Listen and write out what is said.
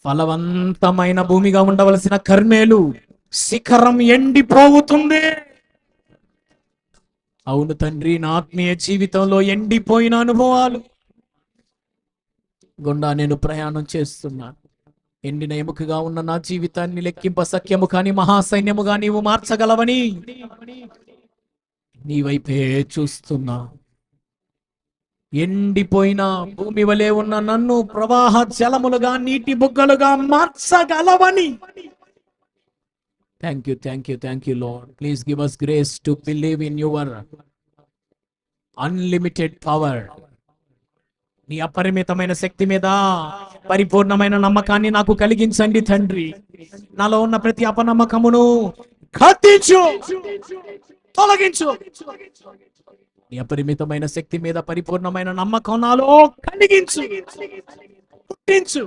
ఫలవంతమైన భూమిగా ఉండవలసిన కర్మేలు శిఖరం ఎండిపోతుంది. అవును తండ్రి, నా ఆత్మీయ జీవితంలో ఎండిపోయిన అనుభవాలు గుండా నేను ప్రయాణం చేస్తున్నాను. ఎండిన ఎముకగా ఉన్న నా జీవితాన్ని లెక్కింప సఖ్యము కాని మహాసైన్యముగా నీవు మార్చగలవని నీ వైపే చూస్తున్నా. ఎండిపోయిన భూమి వలె ఉన్న నన్ను ప్రవాహ జలములుగా, నీటి బుగ్గలుగా మార్చగలవని. Thank you Lord. Please give us grace to believe in your unlimited power. నీ అపరిమితమైన శక్తి మీద పరిపూర్ణమైన నమ్మకాన్ని నాకు కలిగించండి తండ్రి. నాలో ఉన్న ప్రతి అపనమ్మకమును కత్తించు, తొలగించు. నీ అపరిమితమైన శక్తి మీద పరిపూర్ణమైన నమ్మకం నాలో కలిగించు, పుట్టించు.